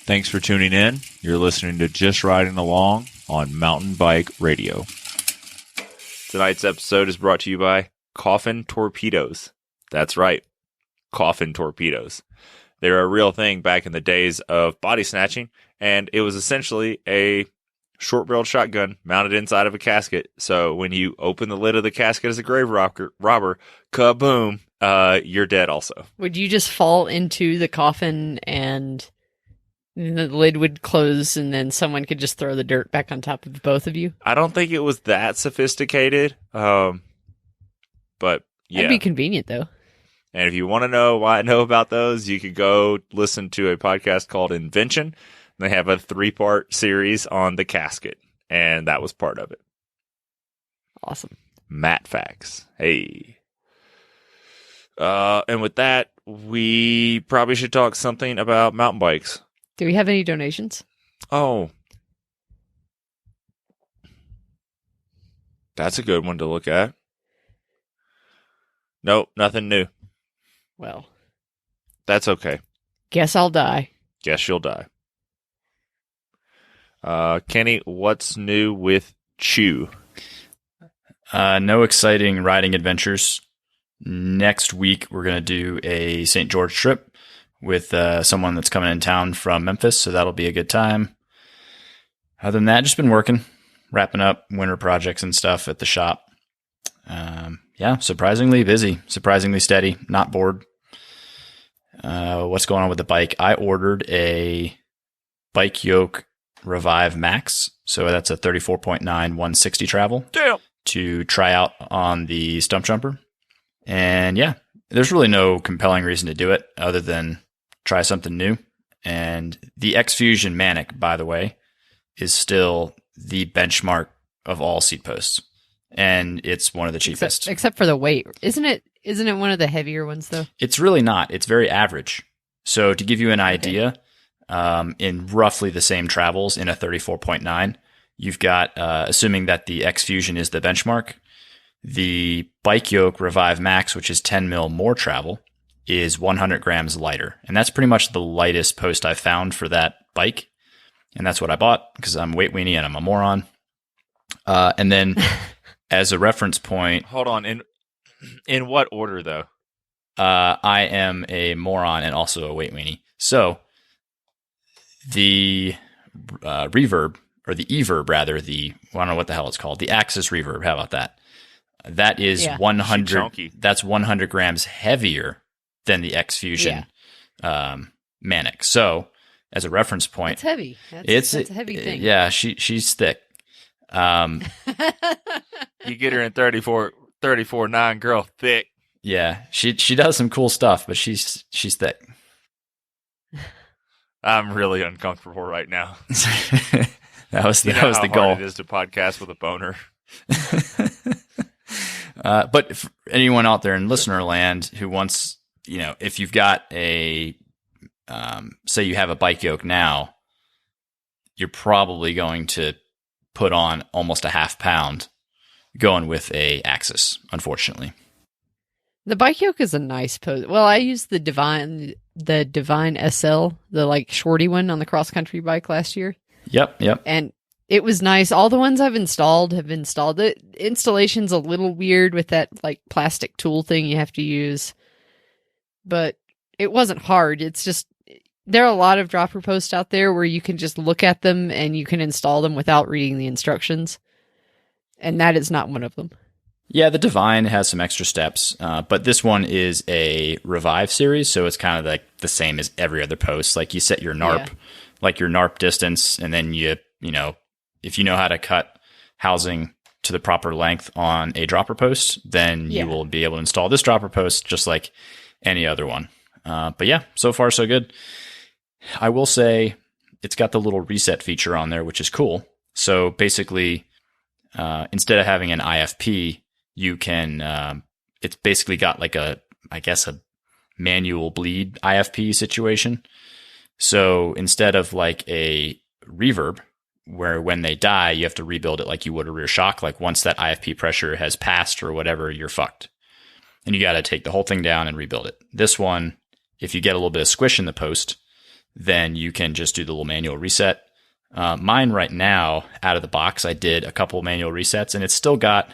Thanks for tuning in. You're listening to Just Riding Along on Mountain Bike Radio. Tonight's episode is brought to you by Coffin Torpedoes. That's right, Coffin Torpedoes. They're a real thing back in the days of body snatching, and it was essentially a short-barreled shotgun mounted inside of a casket. So when you open the lid of the casket as a grave robber, kaboom, you're dead also. Would you just fall into the coffin and the lid would close and then someone could just throw the dirt back on top of both of you? I don't think it was that sophisticated, but yeah. That'd be convenient, though. And if you want to know why I know about those, you could go listen to a podcast called Invention. They have a 3-part series on the casket, and that was part of it. Awesome. Matt facts. Hey. And with that, we probably should talk something about mountain bikes. Do we have any donations? Oh. That's a good one to look at. Nope, nothing new. Well. That's okay. Guess I'll die. Guess you'll die. Kenny, what's new with Chew? No exciting riding adventures. Next week, we're going to do a St. George trip with someone that's coming in town from Memphis, so that'll be a good time. Other than that, just been working, wrapping up winter projects and stuff at the shop. Yeah, surprisingly busy, surprisingly steady, not bored. What's going on with the bike? I ordered a bike yoke Revive Max, so that's a 34.9 160 travel. Damn. To try out on the stump jumper. And yeah, there's really no compelling reason to do it other than try something new. And the X-Fusion Manic, by the way, is still the benchmark of all seat posts. And it's one of the cheapest. Except for the weight. Isn't it one of the heavier ones, though? It's really not. It's very average. So to give you an idea, in roughly the same travels in a 34.9, you've got, assuming that the X-Fusion is the benchmark, the bike yoke Revive Max, which is 10 mil more travel, is 100 grams lighter. And that's pretty much the lightest post I've found for that bike. And that's what I bought because I'm a weight weenie and I'm a moron. And then as a reference point... Hold on. In what order, though? I am a moron and also a weight weenie. So the reverb, or the eVerb rather, I don't know what the hell it's called, the Axis Reverb, how about that? That is 100. That's 100 grams heavier than the X-Fusion Manic. So, as a reference point, it's heavy. That's a heavy thing. Yeah, she's thick. You get her in 34.9, girl, thick. Yeah, she does some cool stuff, but she's thick. I'm really uncomfortable right now. that was the goal. It is to podcast with a boner. But for anyone out there in listener land who wants, if you've got a, say you have a bike yoke now, you're probably going to put on almost a half pound going with a Axis, unfortunately. The bike yoke is a nice pose. Well, I used the Divine SL, the shorty one on the cross country bike last year. Yep. And it was nice. All the ones I've installed have been installed. The installation's a little weird with that plastic tool thing you have to use, but it wasn't hard. It's just there are a lot of dropper posts out there where you can just look at them and you can install them without reading the instructions, and that is not one of them. Yeah, the Divine has some extra steps, but this one is a Revive series, so it's kind of the same as every other post. You set your NARP, your NARP distance, and then if you know how to cut housing to the proper length on a dropper post, then you will be able to install this dropper post just like any other one. But yeah, so far so good. I will say it's got the little reset feature on there, which is cool. So basically, instead of having an IFP, you can, it's basically got a manual bleed IFP situation. So instead of a reverb, where when they die, you have to rebuild it like you would a rear shock. Once that IFP pressure has passed or whatever, you're fucked. And you got to take the whole thing down and rebuild it. This one, if you get a little bit of squish in the post, then you can just do the little manual reset. Mine right now, out of the box, I did a couple manual resets, and it's still got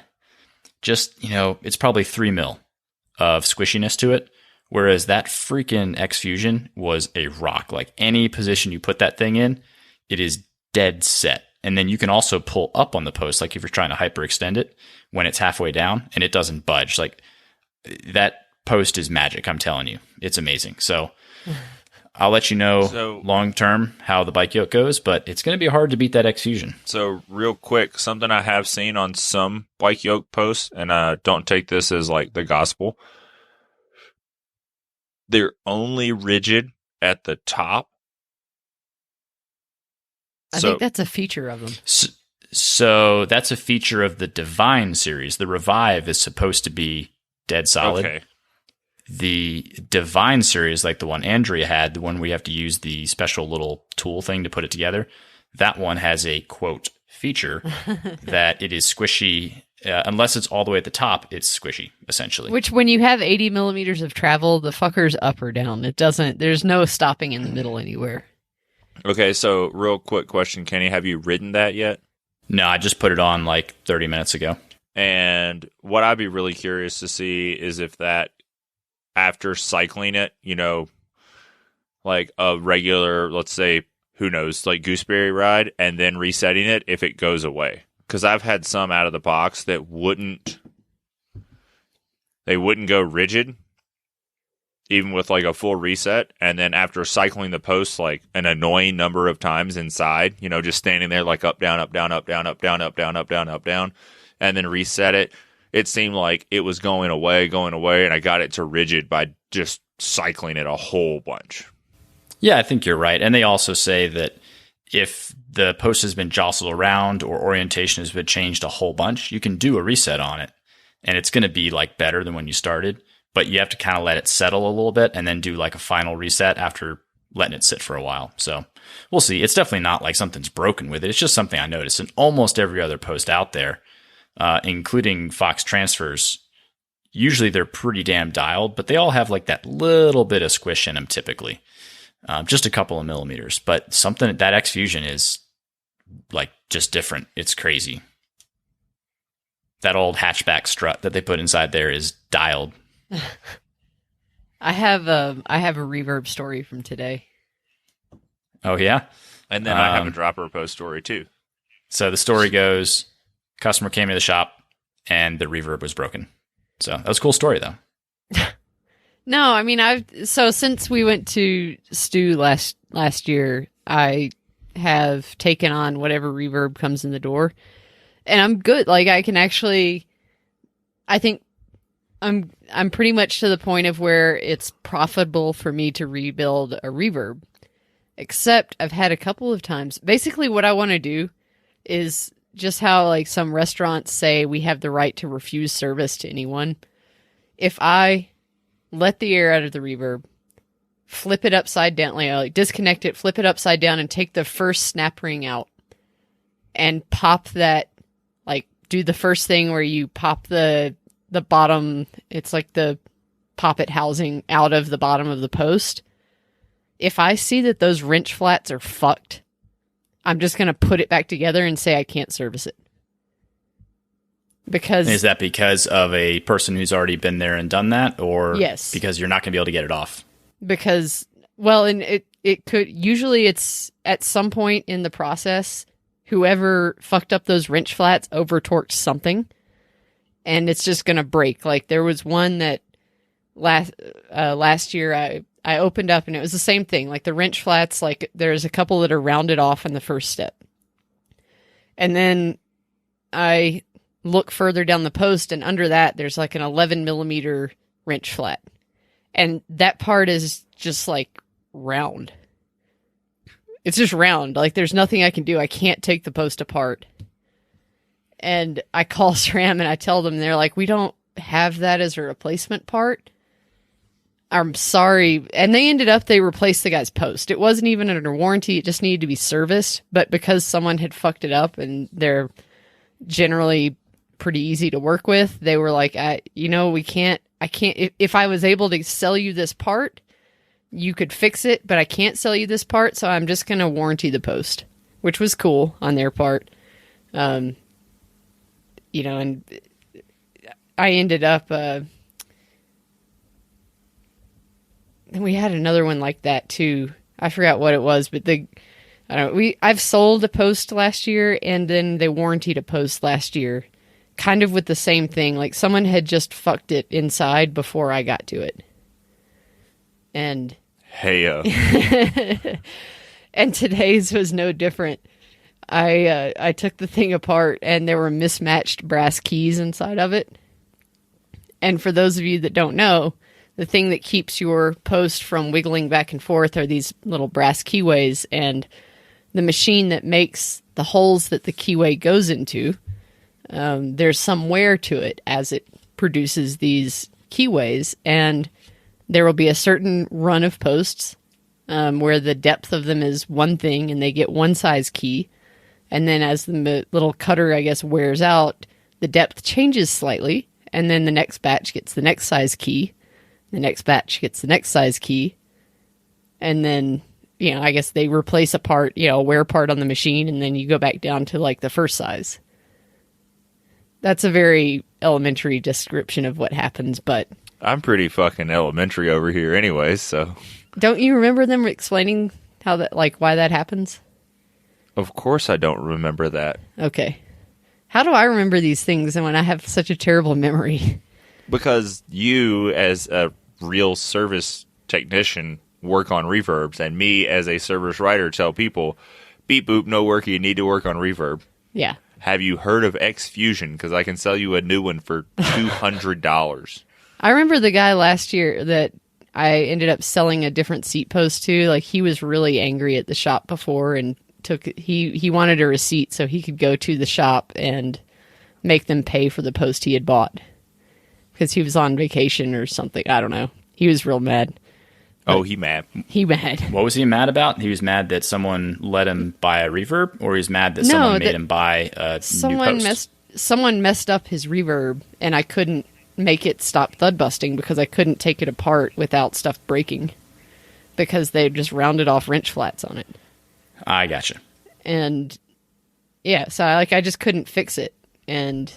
just, it's probably 3 mil of squishiness to it. Whereas that freaking X-Fusion was a rock. Like any position you put that thing in, it is dead set. And then you can also pull up on the post, like if you're trying to hyperextend it when it's halfway down, and it doesn't budge. Like that post is magic, I'm telling you. It's amazing. So I'll let you know long term how the bike yoke goes, but it's going to be hard to beat that X-Fusion. So real quick, something I have seen on some bike yoke posts, and don't take this as like the gospel. They're only rigid at the top. I think that's a feature of them. So that's a feature of the Divine series. The Revive is supposed to be dead solid. Okay. The Divine series, like the one Andrea had, the one where you have to use the special little tool thing to put it together, that one has a, quote, feature that it is squishy. Unless it's all the way at the top, it's squishy, essentially. Which, when you have 80 millimeters of travel, the fucker's up or down. There's no stopping in the middle anywhere. Okay, so real quick question, Kenny. Have you ridden that yet? No, I just put it on like 30 minutes ago. And what I'd be really curious to see is if that, after cycling it, like a regular, let's say, who knows, like gooseberry ride, and then resetting it, if it goes away. Because I've had some out of the box that wouldn't go rigid, even with like a full reset. And then after cycling the post like an annoying number of times inside, just standing there like up, down, up, down, up, down, up, down, up, down, up, down, up, down, and then reset it, it seemed like it was going away, and I got it to rigid by just cycling it a whole bunch. Yeah, I think you're right. And they also say that if the post has been jostled around or orientation has been changed a whole bunch, you can do a reset on it. And it's going to be like better than when you started, but you have to kind of let it settle a little bit and then do like a final reset after letting it sit for a while. So we'll see. It's definitely not like something's broken with it. It's just something I noticed in almost every other post out there, including Fox Transfers. Usually they're pretty damn dialed, but they all have like that little bit of squish in them typically. Just a couple of millimeters, but something that X-Fusion is like just different. It's crazy. That old hatchback strut that they put inside there is dialed. I have a reverb story from today. Oh yeah, and then I have a dropper post story too. So the story goes: customer came to the shop and the reverb was broken. So that was a cool story though. No, I mean, since we went to Stu last year, I have taken on whatever reverb comes in the door, and I'm good. Like I can actually, I think I'm pretty much to the point of where it's profitable for me to rebuild a reverb. Except I've had a couple of times. Basically, what I want to do is just how like some restaurants say we have the right to refuse service to anyone. If I let the air out of the reverb, flip it upside down, like disconnect it, flip it upside down, and take the first snap ring out and pop that, like do the first thing where you pop the bottom, it's like the poppet housing out of the bottom of the post. If I see that those wrench flats are fucked, I'm just going to put it back together and say I can't service it. Because is that because of a person who's already been there and done that, or yes, because you're not going to be able to get it off? Because, well, and it could, usually it's at some point in the process, whoever fucked up those wrench flats over torqued something, and it's just going to break. Like there was one that last year I opened up and it was the same thing. Like the wrench flats, like there's a couple that are rounded off in the first step. And then I look further down the post, and under that there's like an 11 millimeter wrench flat, and that part is just like round. It's just round. Like there's nothing I can do. I can't take the post apart. And I call SRAM and I tell them, they're like, we don't have that as a replacement part. I'm sorry. And they replaced the guy's post. It wasn't even under warranty. It just needed to be serviced. But because someone had fucked it up, and they're generally pretty easy to work with, they were like, I can't, if I was able to sell you this part, you could fix it, but I can't sell you this part, so I'm just going to warranty the post, which was cool on their part. And I ended up, we had another one like that too. I forgot what it was, but I've sold a post last year, and then they warrantied a post last year, kind of with the same thing. Like someone had just fucked it inside before I got to it. And and today's was no different. I took the thing apart, and there were mismatched brass keys inside of it. And for those of you that don't know, the thing that keeps your post from wiggling back and forth are these little brass keyways, and the machine that makes the holes that the keyway goes into, there's some wear to it as it produces these keyways, and there will be a certain run of posts where the depth of them is one thing, and they get one size key. And then as the little cutter, I guess, wears out, the depth changes slightly, and then the next batch gets the next size key. The next batch gets the next size key. And then, I guess they replace a part, a wear part on the machine, and then you go back down to like the first size. That's a very elementary description of what happens, but I'm pretty fucking elementary over here anyway, so. Don't you remember them explaining how that, like, why that happens? Of course I don't remember that. Okay. How do I remember these things when I have such a terrible memory? Because you, as a real service technician, work on reverbs, and me, as a service writer, tell people, beep boop, no work, you need to work on reverb. Yeah. Have you heard of X Fusion? Because I can sell you a new one for $200. I remember the guy last year that I ended up selling a different seat post to. Like, he was really angry at the shop before, and he wanted a receipt so he could go to the shop and make them pay for the post he had bought. Because he was on vacation or something. I don't know. He was real mad. Oh, he mad. He mad. What was he mad about? He was mad that someone let him buy a reverb, or he was mad that someone made him buy a new post? Someone messed up his reverb, and I couldn't make it stop thud busting because I couldn't take it apart without stuff breaking. Because they just rounded off wrench flats on it. I gotcha. And yeah, so I just couldn't fix it. And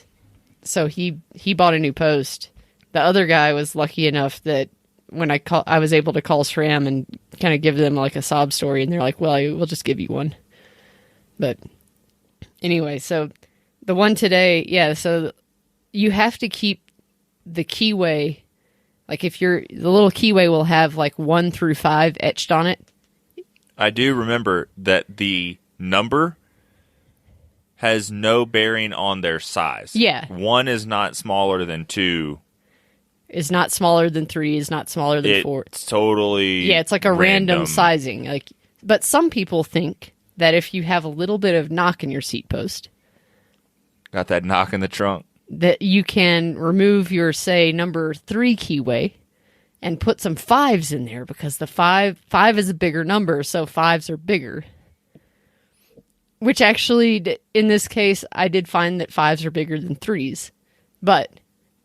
so he bought a new post. The other guy was lucky enough that when I was able to call SRAM and kind of give them like a sob story, and they're like, well, we'll just give you one. But anyway, so the one today, yeah, so you have to keep the keyway, like the little keyway will have like 1 through 5 etched on it. I do remember that the number has no bearing on their size. Yeah. 1 is not smaller than 2. Is not smaller than 3, is not smaller than 4. It's totally Yeah, it's like a random sizing. But some people think that if you have a little bit of knock in your seat post, got that knock in the trunk, that you can remove your, say, number 3 keyway and put some 5s in there, because the 5 is a bigger number, so 5s are bigger. Which actually, in this case, I did find that 5s are bigger than 3s. But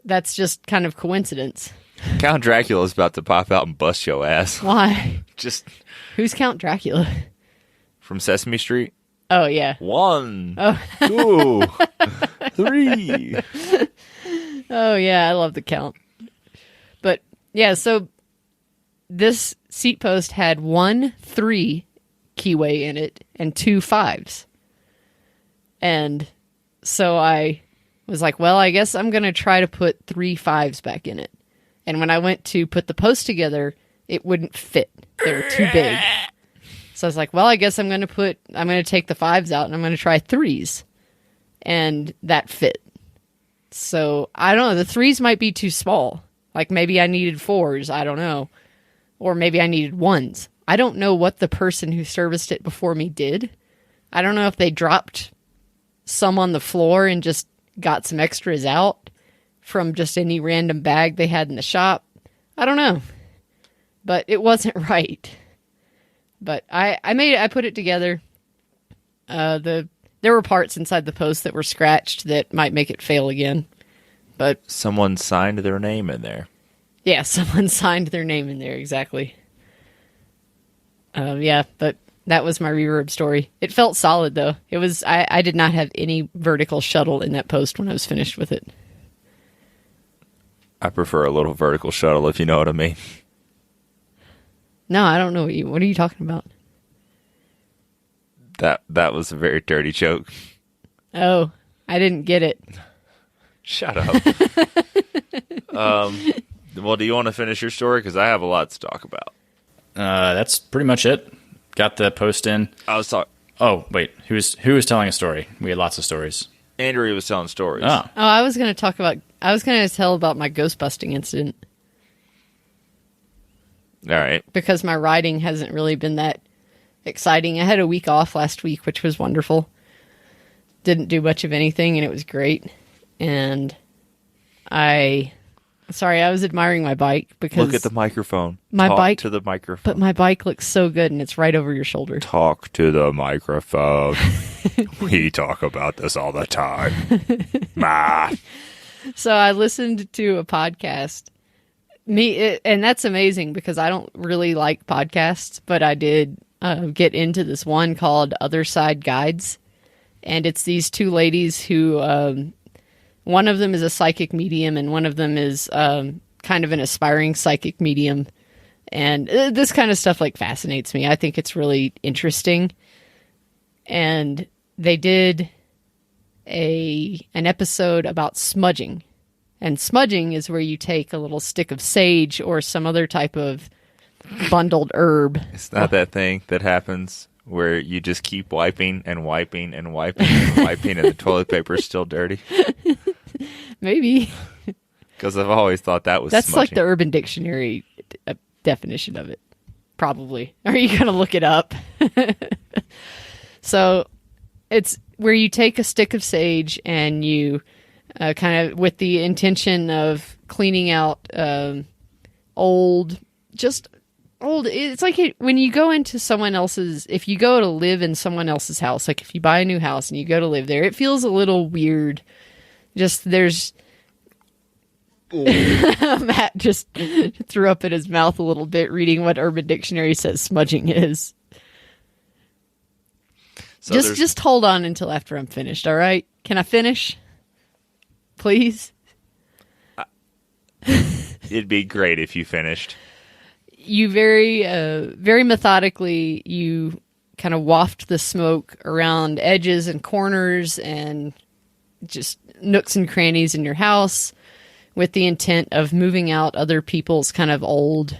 that's just kind of coincidence. Count Dracula's about to pop out and bust your ass. Why? Just Who's Count Dracula? From Sesame Street. Oh, yeah. 1, Oh. 2, 3. Oh, yeah, I love the count. But, yeah, so this seat post had 1 3 keyway in it and 2 5s. And so I was like, well, I guess I'm going to try to put 3 5s back in it. And when I went to put the post together, it wouldn't fit. They were too big. So I was like, well, I guess I'm going to take the 5s out and I'm going to try 3s. And that fit. So I don't know. The 3s might be too small. Like maybe I needed 4s. I don't know. Or maybe I needed 1s. I don't know what the person who serviced it before me did. I don't know if they dropped some on the floor and just got some extras out from just any random bag they had in the shop. I don't know. But it wasn't right. But I put it together. There were parts inside the post that were scratched that might make it fail again. But someone signed their name in there. Yeah, someone signed their name in there, exactly. Yeah, but that was my reverb story. It felt solid, though. It was. I did not have any vertical shuttle in that post when I was finished with it. I prefer a little vertical shuttle, if you know what I mean. No, I don't know what are you talking about? That was a very dirty joke. Oh, I didn't get it. Shut up. Well, do you want to finish your story? Because I have a lot to talk about. That's pretty much it. Got the post in. I was talking. Oh, wait. Who was telling a story? We had lots of stories. Andrea was telling stories. Oh. I was going to tell about my ghost busting incident. All right. Because my writing hasn't really been that exciting. I had a week off last week, which was wonderful. Didn't do much of anything, and it was great. And I was admiring my bike because Look at the microphone. My Talk bike to the microphone. But my bike looks so good, and it's right over your shoulder. Talk to the microphone. We talk about this all the time. Ma. So I listened to a podcast. And that's amazing because I don't really like podcasts, but I did get into this one called Other Side Guides. And it's these two ladies who, one of them is a psychic medium and one of them is kind of an aspiring psychic medium. And this kind of stuff like fascinates me. I think it's really interesting. And they did an episode about smudging. And smudging is where you take a little stick of sage or some other type of bundled herb. It's not that thing that happens where you just keep wiping and wiping and wiping and wiping and the toilet paper is still dirty. Maybe. Because I've always thought that was That's smudging. like the Urban Dictionary definition of it. Probably. Are you going to look it up? So it's where you take a stick of sage and you kind of with the intention of cleaning out old. It's like when you go into someone else's, if you go to live in someone else's house, like if you buy a new house and you go to live there, it feels a little weird. There's Matt just threw up in his mouth a little bit reading what Urban Dictionary says smudging is. So just hold on until after I'm finished, all right? Can I finish? Please? It'd be great if you finished. You very methodically, you kind of waft the smoke around edges and corners and just nooks and crannies in your house with the intent of moving out other people's kind of old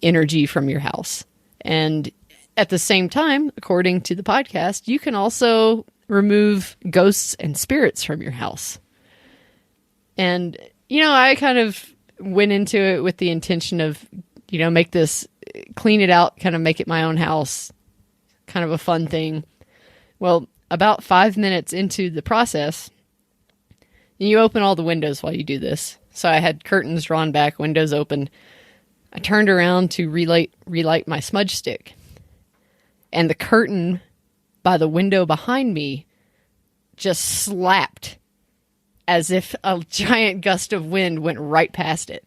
energy from your house. And at the same time, according to the podcast, you can also remove ghosts and spirits from your house. And, I kind of went into it with the intention of, clean it out, kind of make it my own house, kind of a fun thing. Well, about 5 minutes into the process, you open all the windows while you do this. So I had curtains drawn back, windows open. I turned around to relight my smudge stick. And the curtain by the window behind me just slapped as if a giant gust of wind went right past it.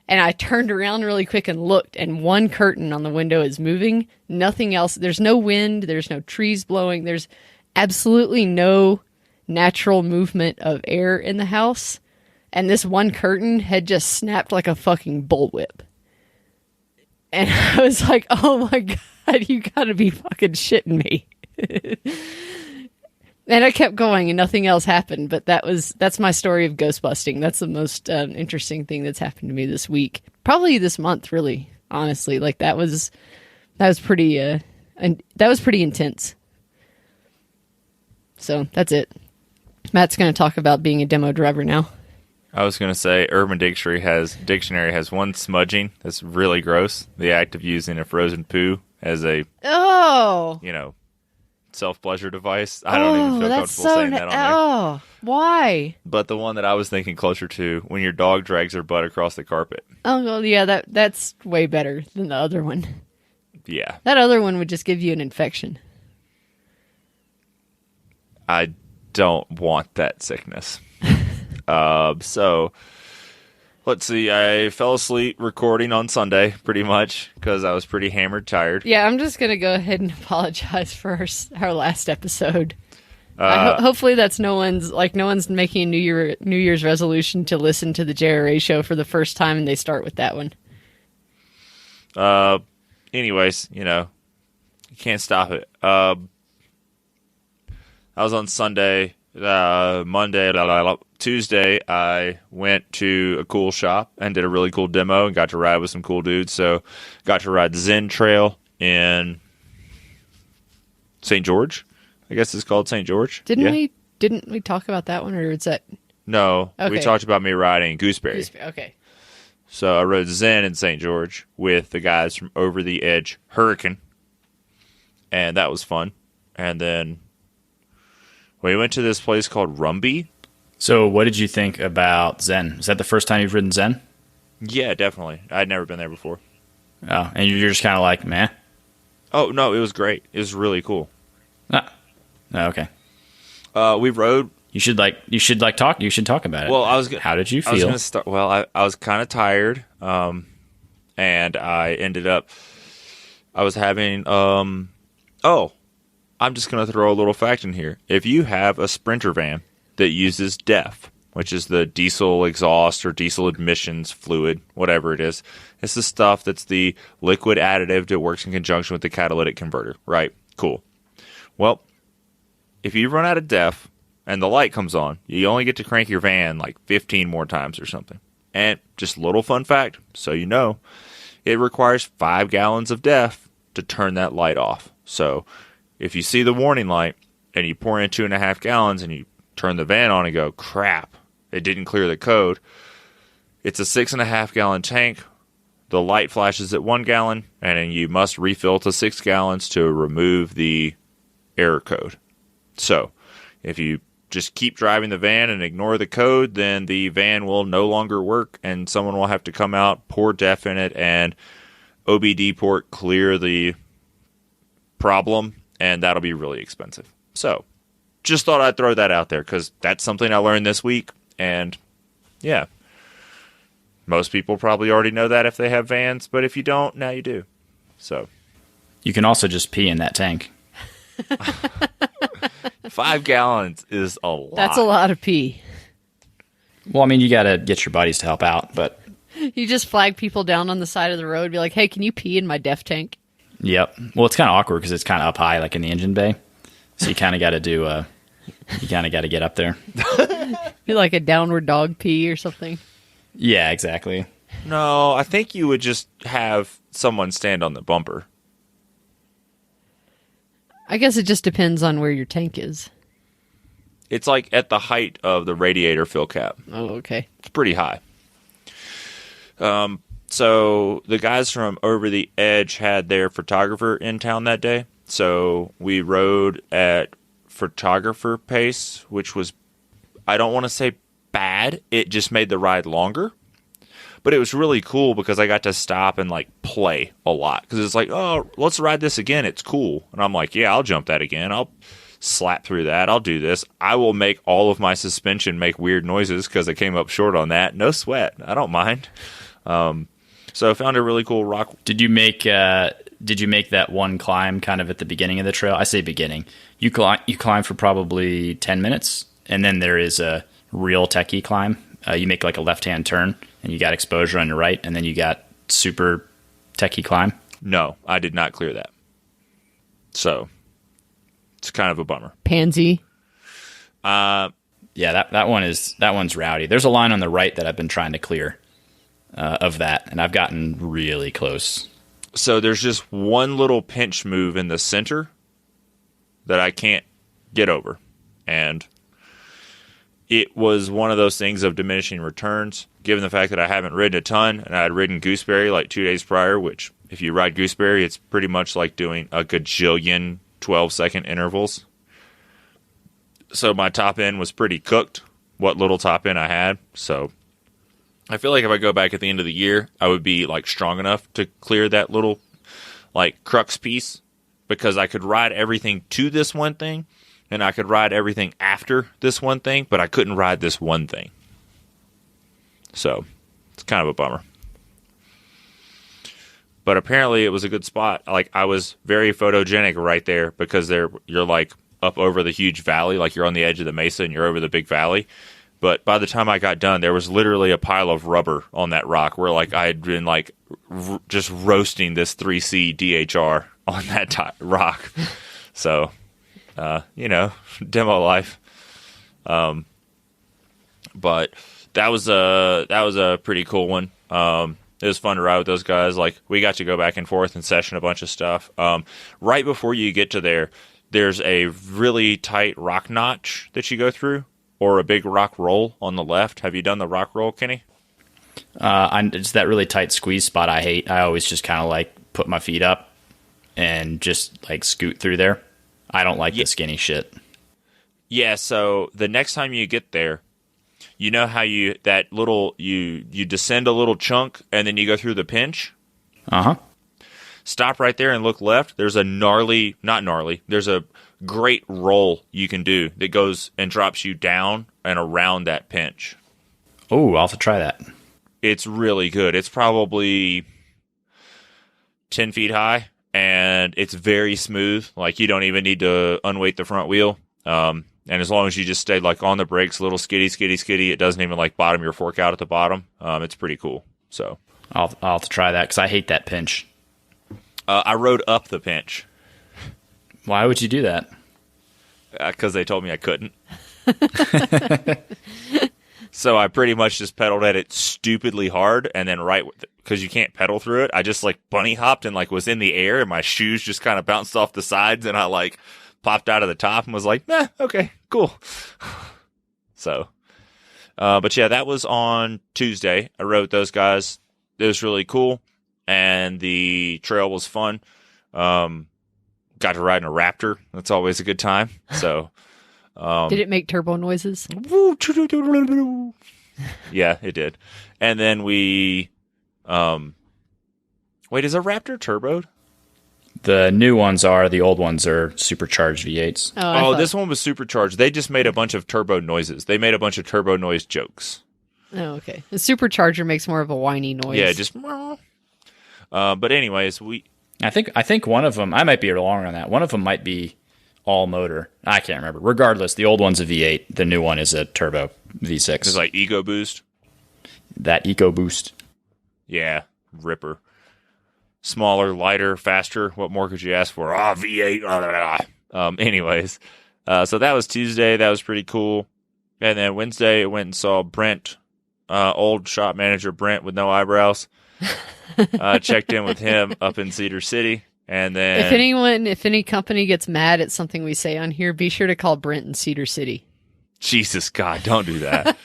And I turned around really quick and looked, and one curtain on the window is moving. Nothing else. There's no wind. There's no trees blowing. There's absolutely no natural movement of air in the house. And this one curtain had just snapped like a fucking bullwhip. And I was like, oh my God, you gotta be fucking shitting me. And I kept going and nothing else happened. But that's my story of ghost busting. That's the most interesting thing that's happened to me this week. Probably this month, really, honestly. Like that was pretty intense. So that's it. Matt's going to talk about being a demo driver now. I was going to say Urban Dictionary has one smudging that's really gross. The act of using a frozen poo as a self-pleasure device. I don't even feel comfortable saying that on there. Oh, why? But the one that I was thinking closer to, when your dog drags their butt across the carpet. Oh, well, yeah, that's way better than the other one. Yeah. That other one would just give you an infection. I don't want that sickness. So Let's see. I fell asleep recording on Sunday, pretty much, because I was pretty hammered, tired. Yeah, I'm just gonna go ahead and apologize for our last episode. Hopefully, that's no one's making a New Year's resolution to listen to the JRA show for the first time, and they start with that one. Anyways, you can't stop it. I was on Sunday, Monday, Tuesday. I went to a cool shop and did a really cool demo and got to ride with some cool dudes. So, got to ride Zen Trail in St. George. I guess it's called St. George. Didn't we talk about that one, or is that? No, okay. We talked about me riding Gooseberry. Okay. So I rode Zen in St. George with the guys from Over the Edge Hurricane, and that was fun. And then we went to this place called Rumby. So what did you think about Zen? Is that the first time you've ridden Zen? Yeah, definitely. I'd never been there before. Oh, and you're just kind of like, meh? Oh, no, it was great. It was really cool. Oh, okay. We rode. You should talk. You should talk about it. Well, how did you feel? I was going to start. Well, I was kind of tired, and I ended up. I was having. I'm just going to throw a little fact in here. If you have a Sprinter van that uses DEF, which is the diesel exhaust or diesel emissions fluid, whatever it is, it's the stuff that's the liquid additive that works in conjunction with the catalytic converter, right? Cool. Well, if you run out of DEF and the light comes on, you only get to crank your van like 15 more times or something. And just a little fun fact, so you know, it requires 5 gallons of DEF to turn that light off. So if you see the warning light and you pour in 2.5 gallons and you turn the van on and go, crap, it didn't clear the code, it's a 6.5 gallon tank. The light flashes at 1 gallon, and then you must refill to 6 gallons to remove the error code. So if you just keep driving the van and ignore the code, then the van will no longer work, and someone will have to come out, pour DEF in it, and OBD port clear the problem, and that'll be really expensive. So just thought I'd throw that out there because that's something I learned this week, and yeah. Most people probably already know that if they have vans, but if you don't, now you do. So you can also just pee in that tank. 5 gallons is a lot. That's a lot of pee. Well, I mean, you got to get your buddies to help out, but you just flag people down on the side of the road, be like, "Hey, can you pee in my DEF tank?" Yep. Well, it's kind of awkward because it's kind of up high, like in the engine bay. So you kind of got to do. You kind of got to get up there. Be like a downward dog pee or something. Yeah, exactly. No, I think you would just have someone stand on the bumper. I guess it just depends on where your tank is. It's like at the height of the radiator fill cap. Oh, okay. It's pretty high. So the guys from Over the Edge had their photographer in town that day. So we rode at photographer pace, which was, I don't want to say bad. It just made the ride longer. But it was really cool because I got to stop and like play a lot. Because it's like, oh, let's ride this again. It's cool. And I'm like, yeah, I'll jump that again. I'll slap through that. I'll do this. I will make all of my suspension make weird noises because I came up short on that. No sweat. I don't mind. So I found a really cool rock. Did you make that one climb kind of at the beginning of the trail? I say beginning. You climb for probably 10 minutes, and then there is a real techie climb. You make like a left-hand turn, and you got exposure on your right, and then you got super techie climb. No, I did not clear that. So it's kind of a bummer. Pansy. Yeah, that one's rowdy. There's a line on the right that I've been trying to clear of that, and I've gotten really close. So there's just one little pinch move in the center that I can't get over, and it was one of those things of diminishing returns, given the fact that I haven't ridden a ton, and I had ridden Gooseberry like 2 days prior, which, if you ride Gooseberry, it's pretty much like doing a gajillion 12-second intervals. So my top end was pretty cooked, what little top end I had. So I feel like if I go back at the end of the year, I would be like strong enough to clear that little like crux piece, because I could ride everything to this one thing, and I could ride everything after this one thing, but I couldn't ride this one thing. So It's kind of a bummer. But apparently it was a good spot. Like, I was very photogenic right there because you're like up over the huge valley, like you're on the edge of the mesa and you're over the big valley. But by the time I got done, there was literally a pile of rubber on that rock where like I had been like just roasting this 3C DHR on that rock. So, demo life. But that was a pretty cool one. It was fun to ride with those guys. Like, we got to go back and forth and session a bunch of stuff. Right before you get to there's a really tight rock notch that you go through, or a big rock roll on the left. Have you done the rock roll, Kenny? It's that really tight squeeze spot I hate. I always just kind of like put my feet up and just like scoot through there. I don't like the skinny shit. Yeah, so the next time you get there, you know how you descend a little chunk and then you go through the pinch? Uh-huh. Stop right there and look left. There's there's a great roll you can do that goes and drops you down and around that pinch. Oh, I'll have to try that. It's really good. It's probably 10 feet high, and it's very smooth. Like, you don't even need to unweight the front wheel. And as long as you just stay like on the brakes, a little skiddy, it doesn't even like bottom your fork out at the bottom. It's pretty cool. So I'll have to try that because I hate that pinch. I rode up the pinch. Why would you do that? Because they told me I couldn't. So I pretty much just pedaled at it stupidly hard, and then because you can't pedal through it, I just like bunny hopped and like was in the air, and my shoes just kind of bounced off the sides, and I like popped out of the top and was like, okay, cool. So, but yeah, that was on Tuesday. I rode those guys. It was really cool, and the trail was fun. Got to ride in a Raptor. That's always a good time. So, did it make turbo noises? Yeah, it did. And then we, wait, is a Raptor turboed? The new ones are. The old ones are supercharged V8s. Oh, this one was supercharged. They just made a bunch of turbo noises. They made a bunch of turbo noise jokes. Oh, okay. The supercharger makes more of a whiny noise. Yeah, just. But anyways, I think one of them. I might be wrong on that. One of them might be all motor. I can't remember. Regardless, the old one's a V8. The new one is a turbo V6. It's like Ego Boost. That Eco Boost. Yeah, ripper. Smaller, lighter, faster. What more could you ask for? V8. Anyways, so that was Tuesday. That was pretty cool. And then Wednesday, I went and saw Brent, old shop manager Brent with no eyebrows. Checked in with him up in Cedar City. And then if any company gets mad at something we say on here, be sure to call Brent in Cedar City. Jesus, God, don't do that.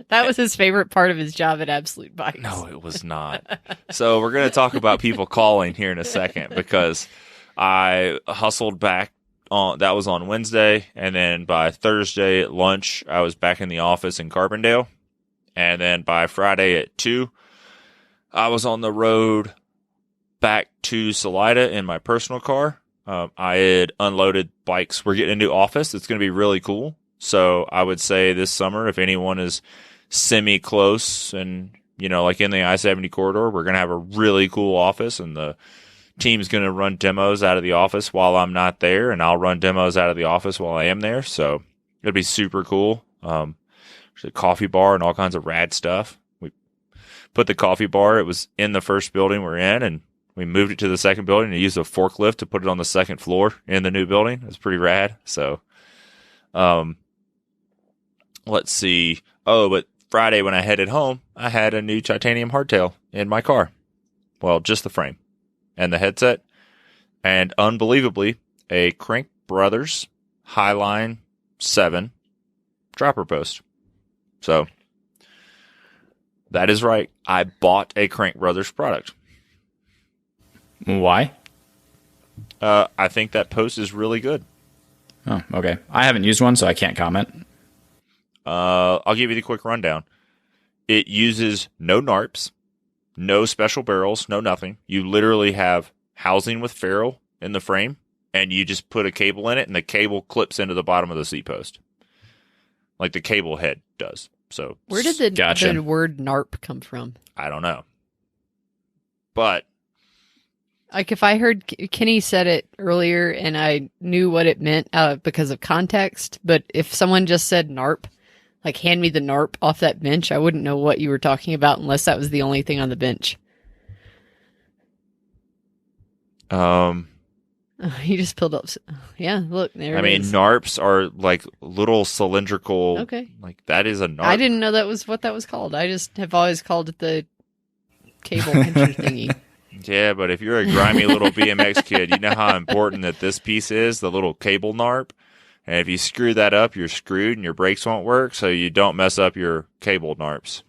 That was his favorite part of his job at Absolute Bikes. No, it was not. So we're going to talk about people calling here in a second, because I hustled back that was on Wednesday. And then by Thursday at lunch, I was back in the office in Carbondale. And then by Friday at 2, I was on the road back to Salida in my personal car. I had unloaded bikes. We're getting a new office. It's going to be really cool. So I would say this summer, if anyone is semi-close and, like in the I-70 corridor, we're going to have a really cool office, and the team's going to run demos out of the office while I'm not there, and I'll run demos out of the office while I am there. So it'll be super cool. There's a coffee bar and all kinds of rad stuff. We put the coffee bar, it was in the first building we're in, and we moved it to the second building and used a forklift to put it on the second floor in the new building. It was pretty rad. So, let's see. Oh, but Friday when I headed home, I had a new titanium hardtail in my car. Well, just the frame and the headset, and unbelievably, a Crank Brothers Highline 7 dropper post. So, that is right. I bought a Crank Brothers product. Why? I think that post is really good. Oh, okay. I haven't used one, so I can't comment. I'll give you the quick rundown. It uses no NARPs, no special barrels, no nothing. You literally have housing with ferrule in the frame, and you just put a cable in it, and the cable clips into the bottom of the seat post. Like the cable head does. So Where did the Gotcha. word NARP come from? I don't know. But Like if I heard Kenny said it earlier and I knew what it meant because of context, but if someone just said NARP, like hand me the NARP off that bench, I wouldn't know what you were talking about unless that was the only thing on the bench. You just pulled up. Yeah, look, there I it mean, is. NARPs are like little cylindrical. Okay. Like that is a NARP. I didn't know that was what that was called. I just have always called it the cable pincher thingy. Yeah, but if you're a grimy little BMX kid, you know how important that this piece is, the little cable NARP. And if you screw that up, you're screwed and your brakes won't work, so you don't mess up your cable NARPs.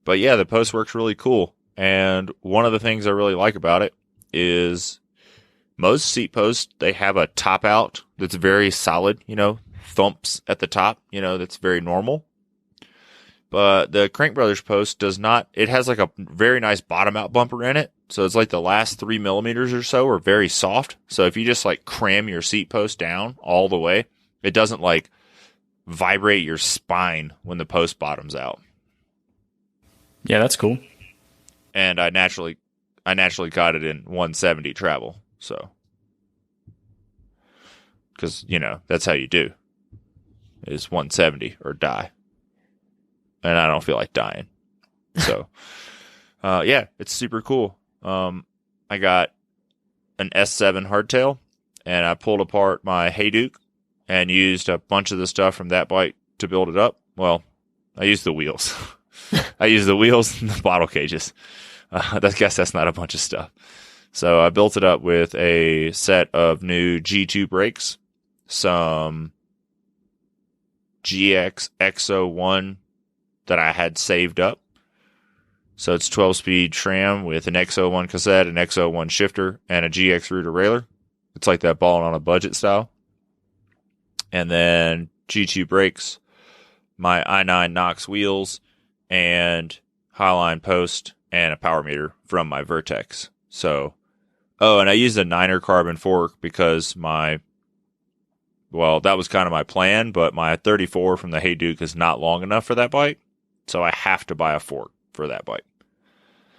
But yeah, the post works really cool. And one of the things I really like about it is most seat posts, they have a top out that's very solid, thumps at the top, that's very normal. But the Crank Brothers post does not. It has like a very nice bottom out bumper in it. So it's like the last 3 millimeters or so are very soft. So if you just like cram your seat post down all the way, it doesn't like vibrate your spine when the post bottoms out. Yeah, that's cool. And I naturally got it in 170 travel. So, because, that's how you do is 170 or die. And I don't feel like dying. So, yeah, it's super cool. I got an S7 hardtail, and I pulled apart my Hayduke and used a bunch of the stuff from that bike to build it up. Well, I used the wheels. I used the wheels and the bottle cages. I guess that's not a bunch of stuff. So I built it up with a set of new G2 brakes, some GX X01 that I had saved up. So it's 12-speed SRAM with an X01 cassette, an X01 shifter, and a GX rooter railer. It's like that balling on a budget style. And then G2 brakes, my i9 Nox wheels, and Highline post, and a power meter from my Vertex. So, and I used a 9er carbon fork because that was kind of my plan, but my 34 from the Hayduke is not long enough for that bike. So I have to buy a fork for that bike.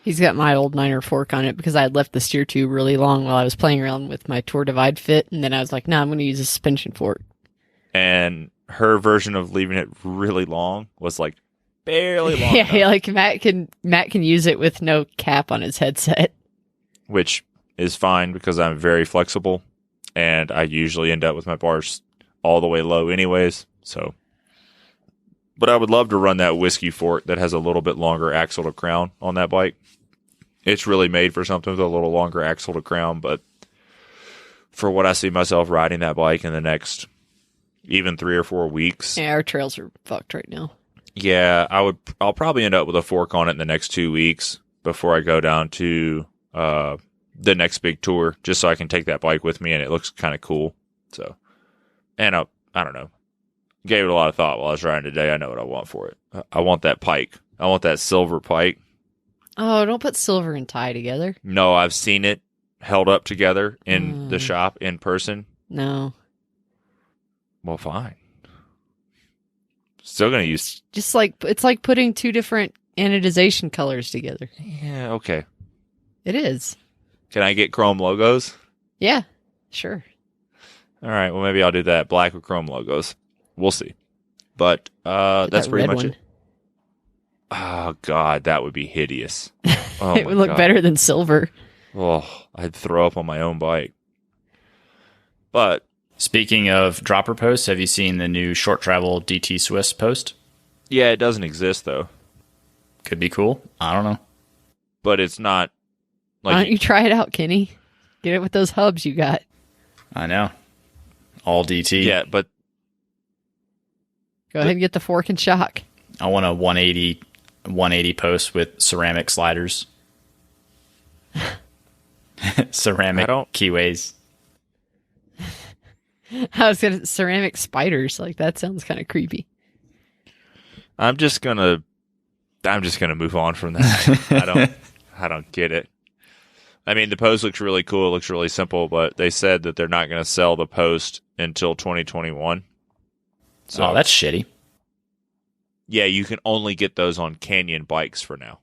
He's got my old 9er fork on it because I had left the steer tube really long while I was playing around with my Tour Divide fit. And then I was like, I'm going to use a suspension fork. And her version of leaving it really long was like barely long enough. Yeah, like Matt can use it with no cap on his headset. Which is fine because I'm very flexible. And I usually end up with my bars all the way low anyways. So... But I would love to run that whiskey fork that has a little bit longer axle to crown on that bike. It's really made for something with a little longer axle to crown, but for what I see myself riding that bike in the next even 3 or 4 weeks. Yeah, our trails are fucked right now. Yeah, I'll probably end up with a fork on it in the next 2 weeks before I go down to the next big tour, just so I can take that bike with me and it looks kind of cool. So, and I don't know. Gave it a lot of thought while I was riding today. I know what I want for it. I want that pike. I want that silver pike. Oh, don't put silver and tie together. No, I've seen it held up together in the shop in person. No. Well, fine. Still going to use... Just like, it's like putting 2 different anodization colors together. Yeah, okay. It is. Can I get chrome logos? Yeah, sure. All right, well, maybe I'll do that. Black with chrome logos. We'll see. But that's pretty much it. Oh, God, that would be hideous. Oh, it would look better than silver. Oh, I'd throw up on my own bike. But speaking of dropper posts, have you seen the new short travel DT Swiss post? Yeah, it doesn't exist, though. Could be cool. I don't know. But it's not... Why don't you try it out, Kenny? Get it with those hubs you got. I know. All DT. Yeah, but... Go ahead and get the fork and shock. I want a 180 post with ceramic sliders. Ceramic keyways. I was gonna ceramic spiders. Like that sounds kind of creepy. I'm just gonna move on from that. I don't get it. I mean, the post looks really cool. It looks really simple, but they said that they're not going to sell the post until 2021. So that's shitty. yeah, you can only get those on Canyon bikes for now.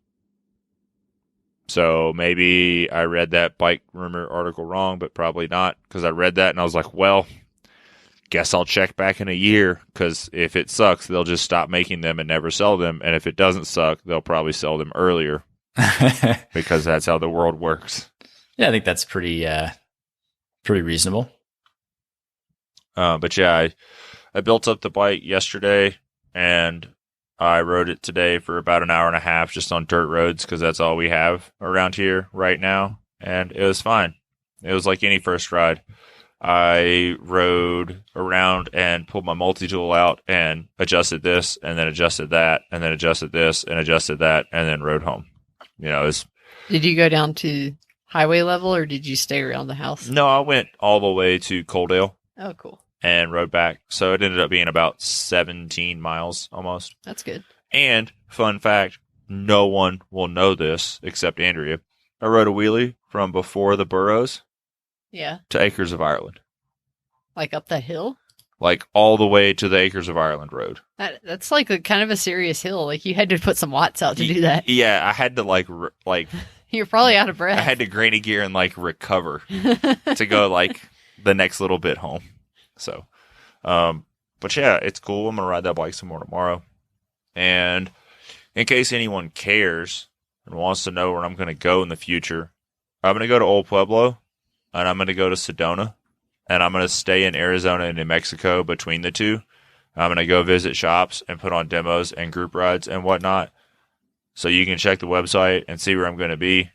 So maybe I read that bike rumor article wrong, but probably not, because I read that and I was like, well, guess I'll check back in a year, because if it sucks, they'll just stop making them and never sell them. And if it doesn't suck, they'll probably sell them earlier, because that's how the world works. Yeah, I think that's pretty reasonable. But yeah, I built up the bike yesterday, and I rode it today for about an hour and a half just on dirt roads, because that's all we have around here right now. And it was fine. It was like any first ride. I rode around and pulled my multi-tool out and adjusted this, and then adjusted that, and then adjusted this, and adjusted that, and then rode home. You know, it was... Did you go down to highway level, or did you stay around the house? No, I went all the way to Coaldale. Oh, cool. And rode back. So it ended up being about 17 miles almost. That's good. And, fun fact, no one will know this except Andrea. I rode a wheelie from before the Burrows Yeah. to Acres of Ireland. Like up that hill? Like all the way to the Acres of Ireland road. That's like a kind of a serious hill. Like you had to put some watts out to do that. Yeah, I had to like You're probably out of breath. I had to granny gear and like recover to go like the next little bit home. So, but yeah, it's cool. I'm going to ride that bike some more tomorrow. And in case anyone cares and wants to know where I'm going to go in the future, I'm going to go to Old Pueblo, and I'm going to go to Sedona, and I'm going to stay in Arizona and New Mexico between the two. I'm going to go visit shops and put on demos and group rides and whatnot. So you can check the website and see where I'm going to be.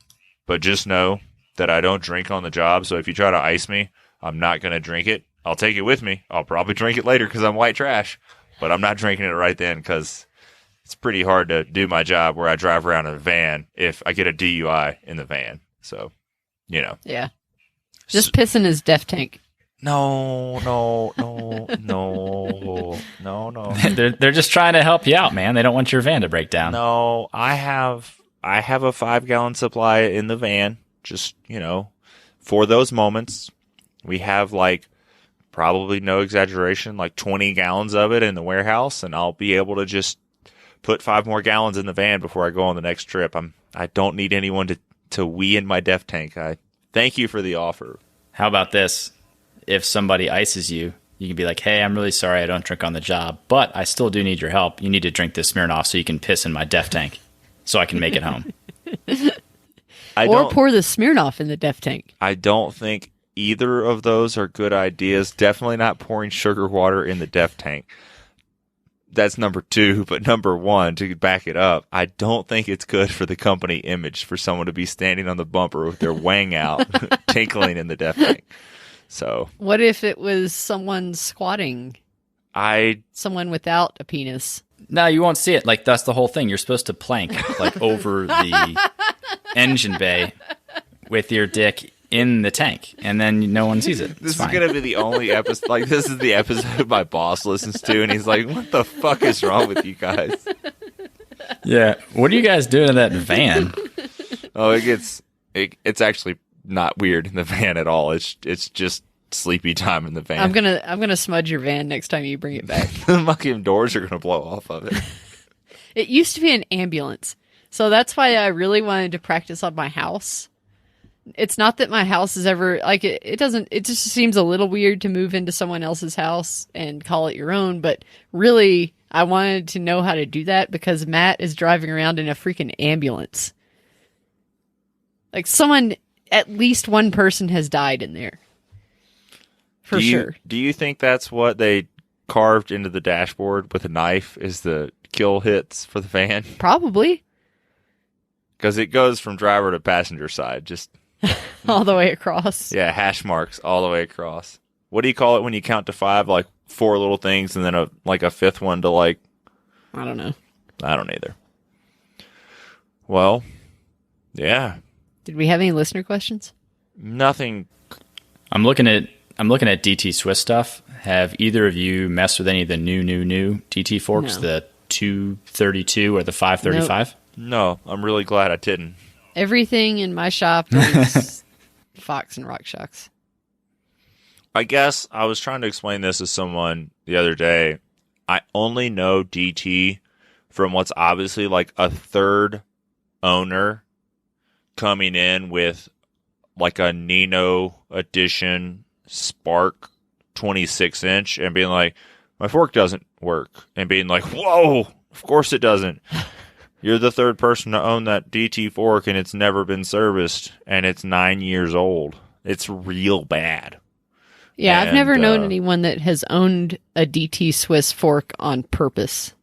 But just know that I don't drink on the job. So if you try to ice me, I'm not going to drink it. I'll take it with me. I'll probably drink it later because I'm white trash. But I'm not drinking it right then, because it's pretty hard to do my job where I drive around in a van if I get a DUI in the van. So, you know. Yeah. Just piss in his DEF tank. No. They're just trying to help you out, man. They don't want your van to break down. No, I have a 5-gallon supply in the van, just, you know, for those moments. We have like, probably no exaggeration, like 20 gallons of it in the warehouse, and I'll be able to just put 5 more gallons in the van before I go on the next trip. I don't need anyone to wee in my DEF tank. I thank you for the offer. How about this? If somebody ices you, you can be like, hey, I'm really sorry I don't drink on the job, but I still do need your help. You need to drink this Smirnoff so you can piss in my DEF tank so I can make it home. Or pour the Smirnoff in the DEF tank. I don't think either of those are good ideas. Definitely not pouring sugar water in the DEF tank. That's number 2. But number 1, to back it up, I don't think it's good for the company image for someone to be standing on the bumper with their wang out, tinkling in the DEF tank. So, what if it was someone squatting? Someone without a penis. No, you won't see it. Like, that's the whole thing. You're supposed to plank, like, over the engine bay with your dick in the tank, and then no one sees it. This is going to be the only episode. Like, this is the episode my boss listens to, and he's like, what the fuck is wrong with you guys? Yeah. What are you guys doing in that van? Oh, it's actually not weird in the van at all. It's just sleepy time in the van. I'm gonna smudge your van next time you bring it back. The fucking doors are going to blow off of it. It used to be an ambulance. So that's why I really wanted to practice on my house. It's not that my house is ever like it doesn't. It just seems a little weird to move into someone else's house and call it your own. But really, I wanted to know how to do that because Matt is driving around in a freaking ambulance. Like at least one person has died in there. For sure. Do you think that's what they carved into the dashboard with a knife? Is the kill hits for the van? Probably. Because it goes from driver to passenger side, just all the way across. Yeah, hash marks all the way across. What do you call it when you count to 5? Like 4 little things, and then a 5th one to like. I don't know. I don't either. Well, yeah. Did we have any listener questions? Nothing. I'm looking at DT Swiss stuff. Have either of you messed with any of the new DT forks? No. The 232 or the 535? Nope. No, I'm really glad I didn't. Everything in my shop is Fox and RockShox. I guess I was trying to explain this to someone the other day, I only know DT from what's obviously like a third owner coming in with like a Nino edition Spark 26-inch and being like, my fork doesn't work. And being like, whoa, of course it doesn't. You're the third person to own that DT fork and it's never been serviced and it's 9 years old. It's real bad. Yeah, I've never known anyone that has owned a DT Swiss fork on purpose.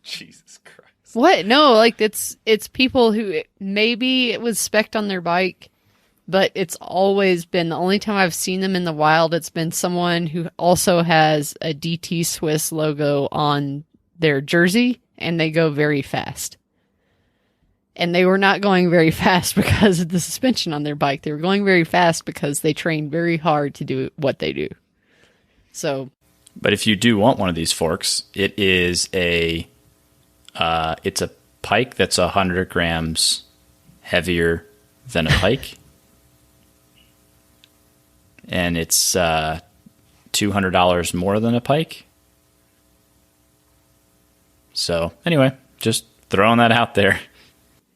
Jesus Christ. What? No, like it's people who maybe it was spec'd on their bike, but it's always been the only time I've seen them in the wild. It's been someone who also has a DT Swiss logo on their jersey, and they go very fast. And they were not going very fast because of the suspension on their bike. They were going very fast because they trained very hard to do what they do. So, but if you do want one of these forks, it is it's a pike that's 100 grams heavier than a pike. And it's $200 more than a pike. So anyway, just throwing that out there.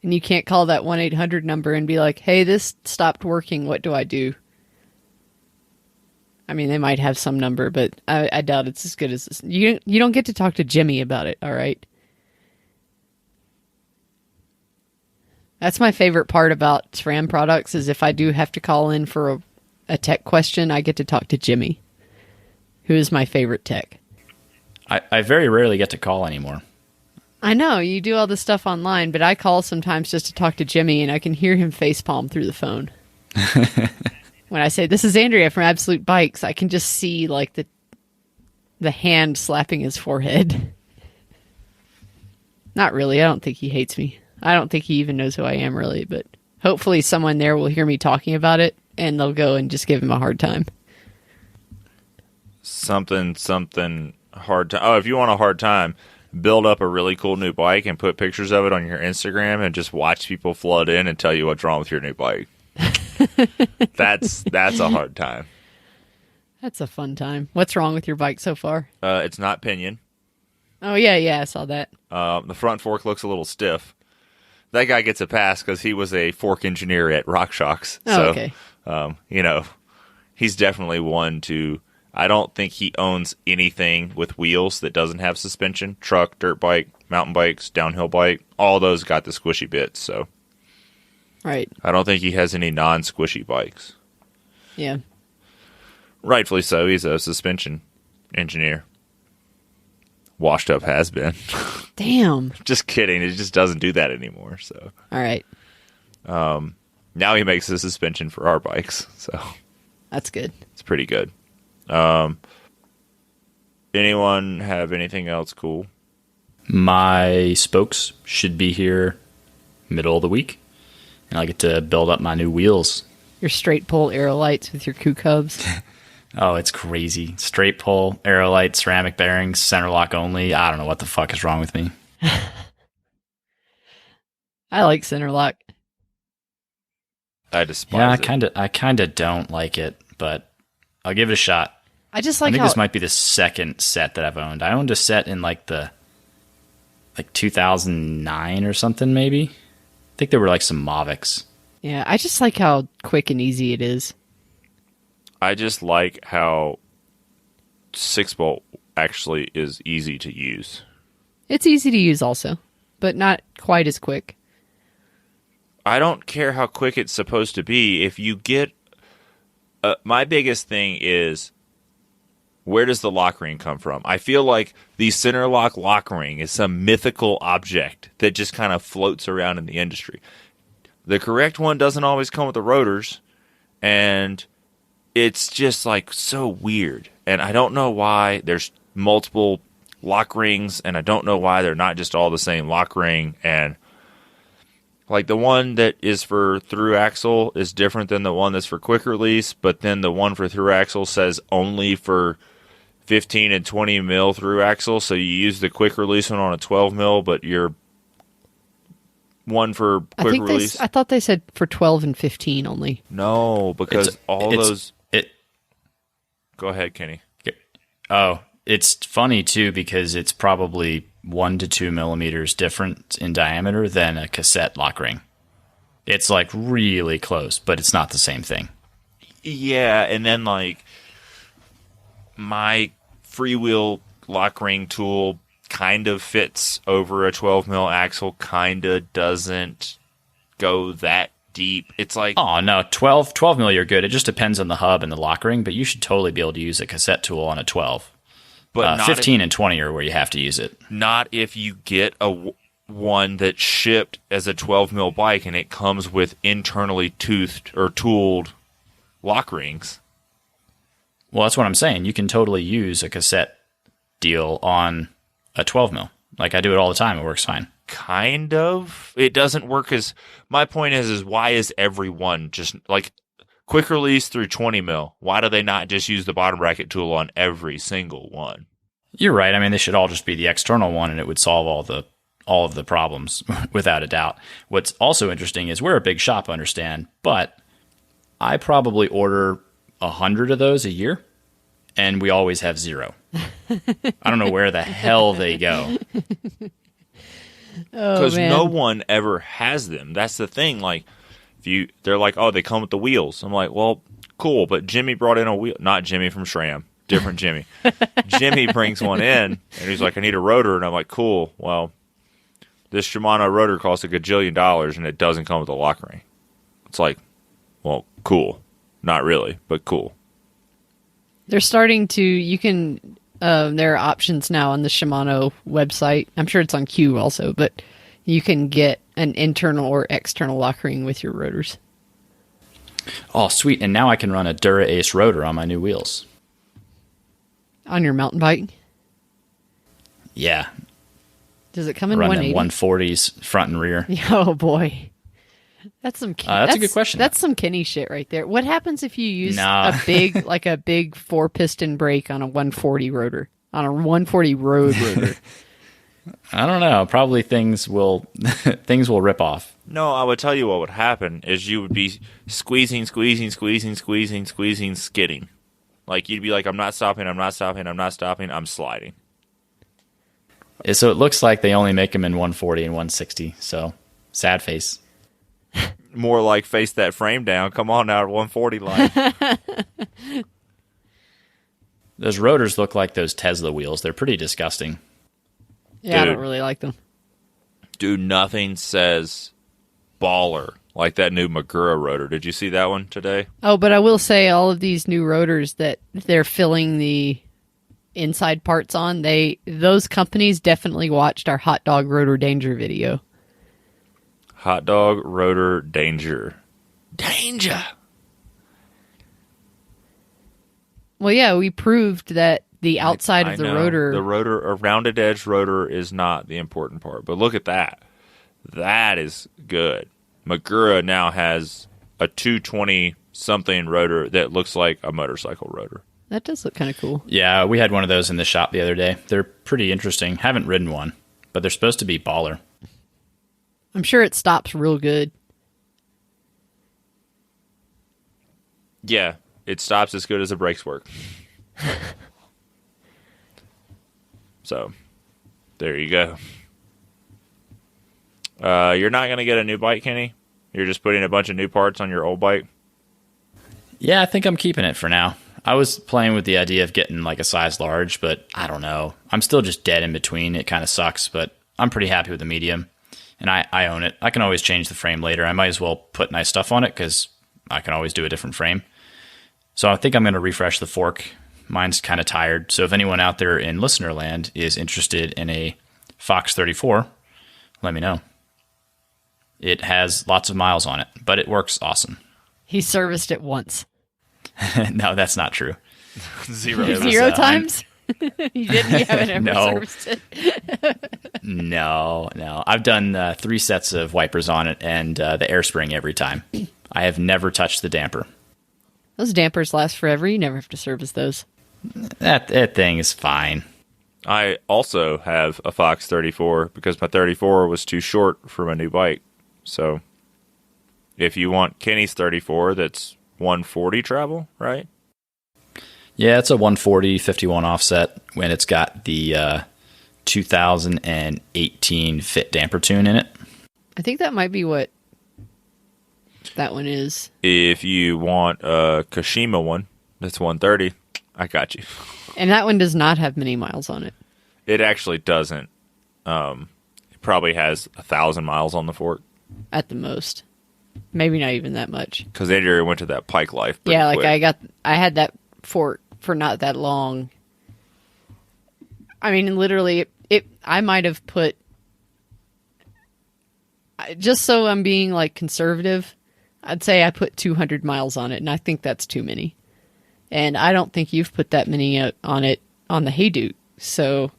And you can't call that 1-800 number and be like, hey, this stopped working. What do I do? I mean, they might have some number, but I doubt it's as good as this. You don't get to talk to Jimmy about it, all right? That's my favorite part about SRAM products is if I do have to call in for a tech question, I get to talk to Jimmy, who is my favorite tech. I very rarely get to call anymore. I know, you do all this stuff online, but I call sometimes just to talk to Jimmy, and I can hear him facepalm through the phone. When I say, this is Andrea from Absolute Bikes, I can just see like the hand slapping his forehead. Not really, I don't think he hates me. I don't think he even knows who I am, really, but hopefully someone there will hear me talking about it, and they'll go and just give him a hard time. Something hard time. Oh, if you want a hard time, build up a really cool new bike and put pictures of it on your Instagram and just watch people flood in and tell you what's wrong with your new bike. That's a hard time. That's a fun time. What's wrong with your bike so far? It's not pinion. Oh, yeah, I saw that. The front fork looks a little stiff. That guy gets a pass because he was a fork engineer at RockShox. Oh, so, okay. He's definitely one to... I don't think he owns anything with wheels that doesn't have suspension. Truck, dirt bike, mountain bikes, downhill bike, all those got the squishy bits, so... Right. I don't think he has any non-squishy bikes. Yeah. Rightfully so. He's a suspension engineer. Washed up has been. Damn. Just kidding. It just doesn't do that anymore. So. All right. Now he makes the suspension for our bikes. So. That's good. It's pretty good. Anyone have anything else cool? My spokes should be here middle of the week. And I get to build up my new wheels. Your straight pull aerolites with your Coup Cubs. Oh, it's crazy. Straight pull, aerolite, ceramic bearings, center lock only. I don't know what the fuck is wrong with me. I like center lock. I despise it. I kind of don't like it, but I'll give it a shot. I just like I think this might be the second set that I've owned. I owned a set in like 2009 or something, maybe. I think there were like some Mavics. Yeah, I just like how quick and easy it is. I just like how 6-bolt actually is easy to use. It's easy to use also, but not quite as quick. I don't care how quick it's supposed to be. If you get... my biggest thing is, where does the lock ring come from? I feel like the center lock ring is some mythical object that just kind of floats around in the industry. The correct one doesn't always come with the rotors, and it's just like so weird. And I don't know why there's multiple lock rings, and I don't know why they're not just all the same lock ring. And like the one that is for through axle is different than the one that's for quick release, but then the one for through axle says only for 15 and 20 mil through axle, so you use the quick release one on a 12 mil, but your one for quick release. I thought they said for 12 and 15 only. No, because those. Go ahead, Kenny. Oh, it's funny too because it's probably 1 to 2 millimeters different in diameter than a cassette lock ring. It's like really close, but it's not the same thing. Yeah, and then like my freewheel lock ring tool kind of fits over a 12 mil axle, kind of doesn't go that deep. It's like, oh no, 12 mil you're good. It just depends on the hub and the lock ring, but you should totally be able to use a cassette tool on a 12. But 15 and 20 are where you have to use it. Not if you get one that's shipped as a 12 mil bike and it comes with internally toothed or tooled lock rings. Well, that's what I'm saying. You can totally use a cassette deal on a 12 mil. Like I do it all the time. It works fine. Kind of. It doesn't work as... My point is why is everyone just... Like, quick release through 20 mil. Why do they not just use the bottom bracket tool on every single one? You're right. I mean, they should all just be the external one, and it would solve all of the problems without a doubt. What's also interesting is we're a big shop, understand, but I probably order 100 of those a year, and we always have 0. I don't know where the hell they go. Because no one ever has them. That's the thing. Like, they're like, oh, they come with the wheels. I'm like, well, cool, but Jimmy brought in a wheel. Not Jimmy from SRAM. Different Jimmy. Jimmy brings one in, and he's like, I need a rotor. And I'm like, cool. Well, this Shimano rotor costs $1 gajillion, and it doesn't come with a lock ring. It's like, well, cool. Not really, but cool. They're starting to, you can, there are options now on the Shimano website. I'm sure it's on Q also, but you can get an internal or external lock ring with your rotors. Oh, sweet. And now I can run a Dura Ace rotor on my new wheels. On your mountain bike? Yeah. Does it come in run 180? Run 140s front and rear. Oh, boy. That's some that's a good question. That's some Kenny shit right there. What happens if you use a big 4-piston brake on a 140 rotor, on a 140 road rotor? I don't know. Probably things will rip off. No, I would tell you what would happen is you would be squeezing, skidding. Like, you'd be like, I'm not stopping, I'm sliding. So it looks like they only make them in 140 and 160, so sad face. More like face that frame down. Come on now, 140 line. Those rotors look like those Tesla wheels. They're pretty disgusting. Yeah, dude, I don't really like them. Dude, nothing says baller like that new Magura rotor. Did you see that one today? Oh, but I will say all of these new rotors that they're filling the inside parts on, those companies definitely watched our hot dog rotor danger video. Hot dog rotor danger. Danger! Well, yeah, we proved that the outside of the rotor... The rotor, a rounded edge rotor is not the important part. But look at that. That is good. Magura now has a 220-something rotor that looks like a motorcycle rotor. That does look kind of cool. Yeah, we had one of those in the shop the other day. They're pretty interesting. Haven't ridden one, but they're supposed to be baller. I'm sure it stops real good. Yeah, it stops as good as the brakes work. So, there you go. You're not going to get a new bike, Kenny? You're just putting a bunch of new parts on your old bike? Yeah, I think I'm keeping it for now. I was playing with the idea of getting like a size large, but I don't know. I'm still just dead in between. It kind of sucks, but I'm pretty happy with the medium. And I own it. I can always change the frame later. I might as well put nice stuff on it because I can always do a different frame. So I think I'm going to refresh the fork. Mine's kind of tired. So if anyone out there in listener land is interested in a Fox 34, let me know. It has lots of miles on it, but it works awesome. He serviced it once. No, that's not true. Zero times? You haven't ever serviced it? No. I've done 3 sets of wipers on it and the air spring every time. I have never touched the damper. Those dampers last forever. You never have to service those. That thing is fine. I also have a Fox 34 because my 34 was too short for my new bike. So if you want Kenny's 34, that's 140 travel, right? Yeah, it's a 140 51 offset when it's got the 2018 fit damper tune in it. I think that might be what that one is. If you want a Kashima one, that's 130. I got you. And that one does not have many miles on it. It actually doesn't. It probably has 1,000 miles on the fork. At the most. Maybe not even that much. Because Andrea went to that Pike Life. Yeah, like quick. I had that fork for not that long. I mean, literally, I might have put, just so I'm being like conservative, I'd say I put 200 miles on it, and I think that's too many. And I don't think you've put that many on it on the Hey Dude. So,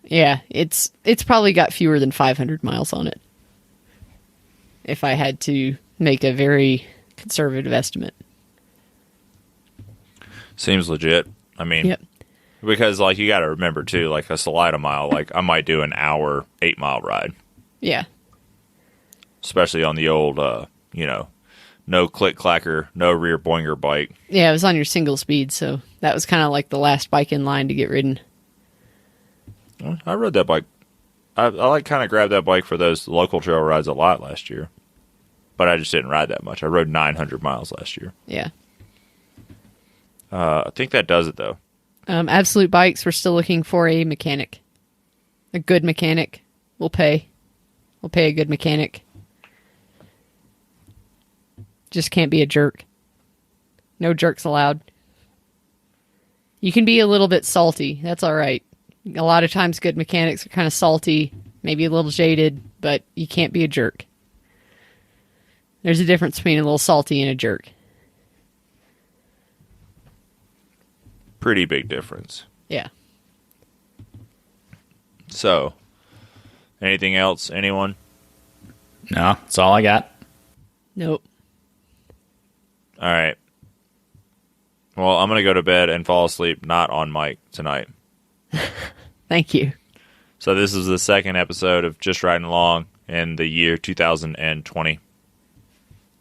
yeah, it's probably got fewer than 500 miles on it. If I had to make a very conservative estimate. Seems legit. I mean, Yep. because like you got to remember too, like a Salida mile, like I might do an hour 8-mile ride, Yeah. especially on the old, no click clacker, no rear boinger bike. Yeah, it was on your single speed, so that was kind of like the last bike in line to get ridden. I rode that bike. I like kind of grabbed that bike for those local trail rides a lot last year, but I just didn't ride that much. I rode 900 miles last year. Yeah. I think that does it though. Absolute Bikes, we're still looking for a mechanic. A good mechanic. We'll pay. We'll pay a good mechanic. Just can't be a jerk. No jerks allowed. You can be a little bit salty. That's all right. A lot of times good mechanics are kind of salty, maybe a little jaded, but you can't be a jerk. There's a difference between a little salty and a jerk. Pretty big difference. Yeah. So, anything else? Anyone? No, that's all I got. Nope. All right. Well, I'm going to go to bed and fall asleep not on mic tonight. Thank you. So this is the second episode of Just Riding Along in the year 2020.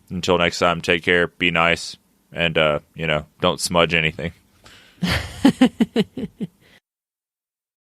Until next time, take care, be nice, and, don't smudge anything.